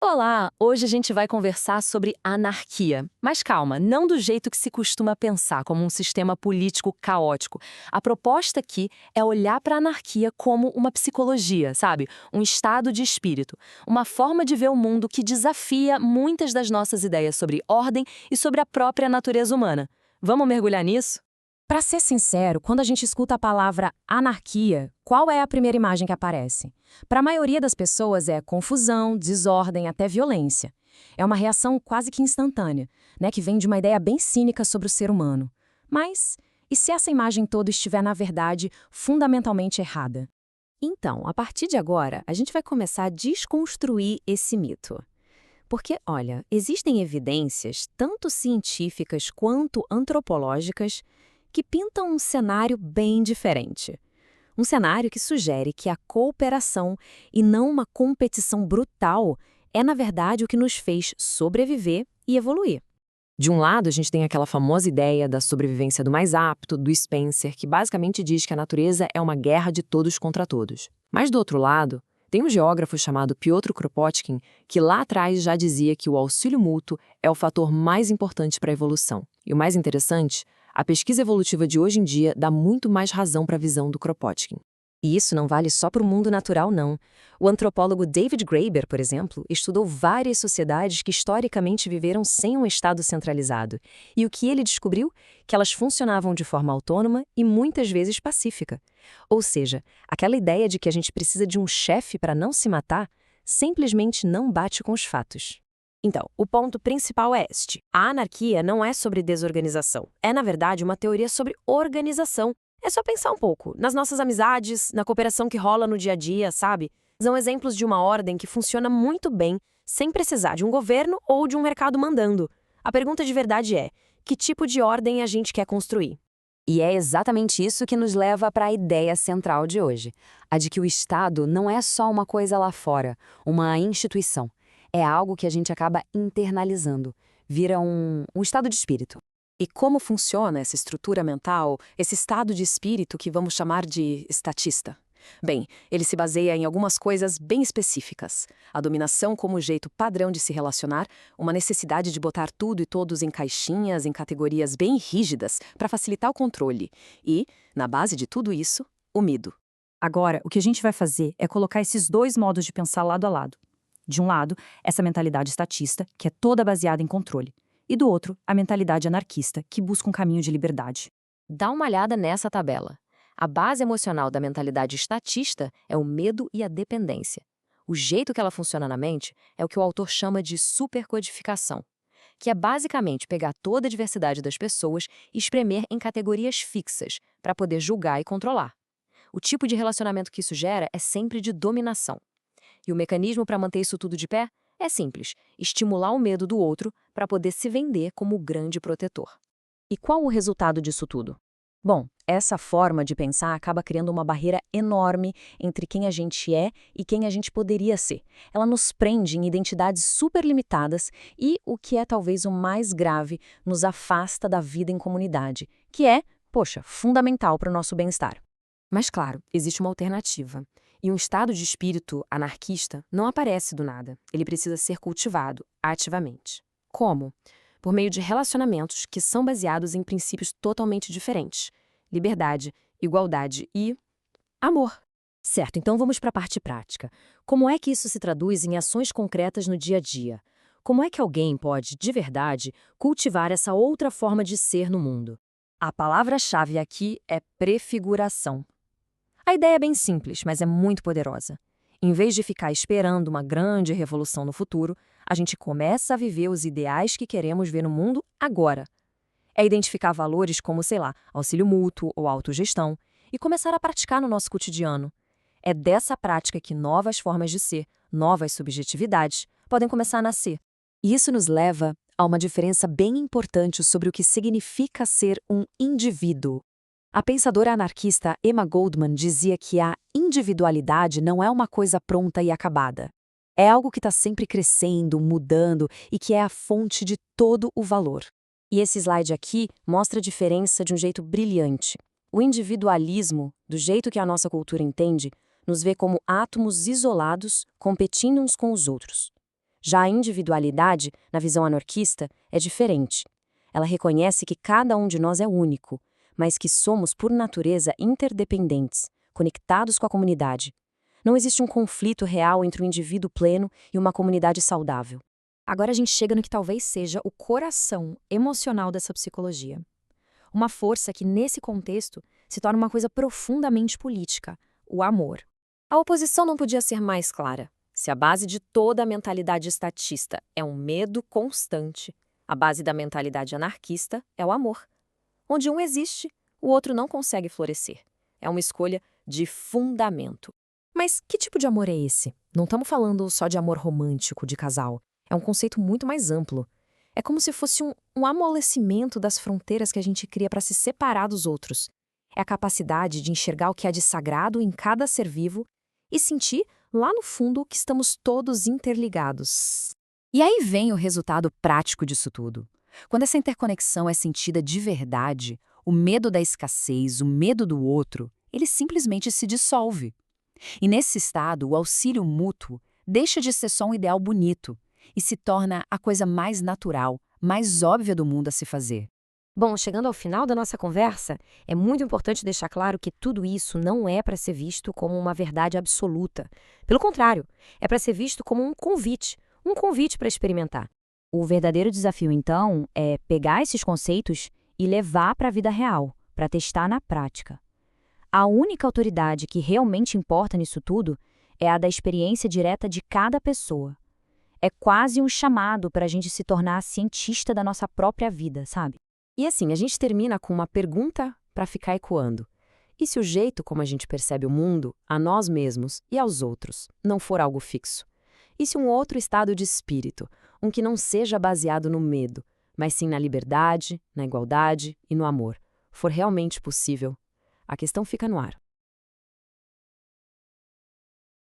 Olá! Hoje a gente vai conversar sobre anarquia. Mas calma, não do jeito que se costuma pensar, como um sistema político caótico. A proposta aqui é olhar para a anarquia como uma psicologia, sabe? Um estado de espírito. Uma forma de ver o mundo que desafia muitas das nossas ideias sobre ordem e sobre a própria natureza humana. Vamos mergulhar nisso? Para ser sincero, quando a gente escuta a palavra anarquia, qual é a primeira imagem que aparece? Para a maioria das pessoas é confusão, desordem, até violência. É uma reação quase que instantânea, né, que vem de uma ideia bem cínica sobre o ser humano. Mas, e se essa imagem toda estiver, na verdade, fundamentalmente errada? Então, a partir de agora, a gente vai começar a desconstruir esse mito. Porque, olha, existem evidências, tanto científicas quanto antropológicas, que pintam um cenário bem diferente. Um cenário que sugere que a cooperação e não uma competição brutal é, na verdade, o que nos fez sobreviver e evoluir. De um lado, a gente tem aquela famosa ideia da sobrevivência do mais apto, do Spencer, que basicamente diz que a natureza é uma guerra de todos contra todos. Mas do outro lado, tem um geógrafo chamado Piotr Kropotkin, que lá atrás já dizia que o auxílio mútuo é o fator mais importante para a evolução. E o mais interessante, a pesquisa evolutiva de hoje em dia dá muito mais razão para a visão do Kropotkin. E isso não vale só para o mundo natural, não. O antropólogo David Graeber, por exemplo, estudou várias sociedades que historicamente viveram sem um Estado centralizado. E o que ele descobriu? Que elas funcionavam de forma autônoma e muitas vezes pacífica. Ou seja, aquela ideia de que a gente precisa de um chefe para não se matar simplesmente não bate com os fatos. Então, o ponto principal é este. A anarquia não é sobre desorganização. É, na verdade, uma teoria sobre organização. É só pensar um pouco nas nossas amizades, na cooperação que rola no dia a dia, sabe? São exemplos de uma ordem que funciona muito bem, sem precisar de um governo ou de um mercado mandando. A pergunta de verdade é: que tipo de ordem a gente quer construir? E é exatamente isso que nos leva para a ideia central de hoje, a de que o Estado não é só uma coisa lá fora, uma instituição. É algo que a gente acaba internalizando, vira um estado de espírito. E como funciona essa estrutura mental, esse estado de espírito que vamos chamar de estatista? Bem, ele se baseia em algumas coisas bem específicas. A dominação como jeito padrão de se relacionar, uma necessidade de botar tudo e todos em caixinhas, em categorias bem rígidas, para facilitar o controle. E, na base de tudo isso, o medo. Agora, o que a gente vai fazer é colocar esses dois modos de pensar lado a lado. De um lado, essa mentalidade estatista, que é toda baseada em controle. E do outro, a mentalidade anarquista, que busca um caminho de liberdade. Dá uma olhada nessa tabela. A base emocional da mentalidade estatista é o medo e a dependência. O jeito que ela funciona na mente é o que o autor chama de supercodificação, que é basicamente pegar toda a diversidade das pessoas e espremer em categorias fixas para poder julgar e controlar. O tipo de relacionamento que isso gera é sempre de dominação. E o mecanismo para manter isso tudo de pé é simples: estimular o medo do outro para poder se vender como o grande protetor. E qual o resultado disso tudo? Bom, essa forma de pensar acaba criando uma barreira enorme entre quem a gente é e quem a gente poderia ser. Ela nos prende em identidades super limitadas e, o que é talvez o mais grave, nos afasta da vida em comunidade, que é, poxa, fundamental para o nosso bem-estar. Mas claro, existe uma alternativa. E um estado de espírito anarquista não aparece do nada. Ele precisa ser cultivado ativamente. Como? Por meio de relacionamentos que são baseados em princípios totalmente diferentes: liberdade, igualdade e amor. Certo, então vamos para a parte prática. Como é que isso se traduz em ações concretas no dia a dia? Como é que alguém pode, de verdade, cultivar essa outra forma de ser no mundo? A palavra-chave aqui é prefiguração. A ideia é bem simples, mas é muito poderosa. Em vez de ficar esperando uma grande revolução no futuro, a gente começa a viver os ideais que queremos ver no mundo agora. É identificar valores como, sei lá, auxílio mútuo ou autogestão e começar a praticar no nosso cotidiano. É dessa prática que novas formas de ser, novas subjetividades, podem começar a nascer. E isso nos leva a uma diferença bem importante sobre o que significa ser um indivíduo. A pensadora anarquista Emma Goldman dizia que a individualidade não é uma coisa pronta e acabada. É algo que está sempre crescendo, mudando e que é a fonte de todo o valor. E esse slide aqui mostra a diferença de um jeito brilhante. O individualismo, do jeito que a nossa cultura entende, nos vê como átomos isolados competindo uns com os outros. Já a individualidade, na visão anarquista, é diferente. Ela reconhece que cada um de nós é único, mas que somos, por natureza, interdependentes, conectados com a comunidade. Não existe um conflito real entre um indivíduo pleno e uma comunidade saudável. Agora a gente chega no que talvez seja o coração emocional dessa psicologia. Uma força que, nesse contexto, se torna uma coisa profundamente política: o amor. A oposição não podia ser mais clara. Se a base de toda a mentalidade estatista é um medo constante, a base da mentalidade anarquista é o amor. Onde um existe, o outro não consegue florescer. É uma escolha de fundamento. Mas que tipo de amor é esse? Não estamos falando só de amor romântico, de casal. É um conceito muito mais amplo. É como se fosse um amolecimento das fronteiras que a gente cria para se separar dos outros. É a capacidade de enxergar o que há de sagrado em cada ser vivo e sentir, lá no fundo, que estamos todos interligados. E aí vem o resultado prático disso tudo. Quando essa interconexão é sentida de verdade, o medo da escassez, o medo do outro, ele simplesmente se dissolve. E nesse estado, o auxílio mútuo deixa de ser só um ideal bonito e se torna a coisa mais natural, mais óbvia do mundo a se fazer. Bom, chegando ao final da nossa conversa, é muito importante deixar claro que tudo isso não é para ser visto como uma verdade absoluta. Pelo contrário, é para ser visto como um convite para experimentar. O verdadeiro desafio, então, é pegar esses conceitos e levar para a vida real, para testar na prática. A única autoridade que realmente importa nisso tudo é a da experiência direta de cada pessoa. É quase um chamado para a gente se tornar cientista da nossa própria vida, sabe? E assim, a gente termina com uma pergunta para ficar ecoando. E se o jeito como a gente percebe o mundo, a nós mesmos e aos outros, não for algo fixo? E se um outro estado de espírito, um que não seja baseado no medo, mas sim na liberdade, na igualdade e no amor, for realmente possível? A questão fica no ar.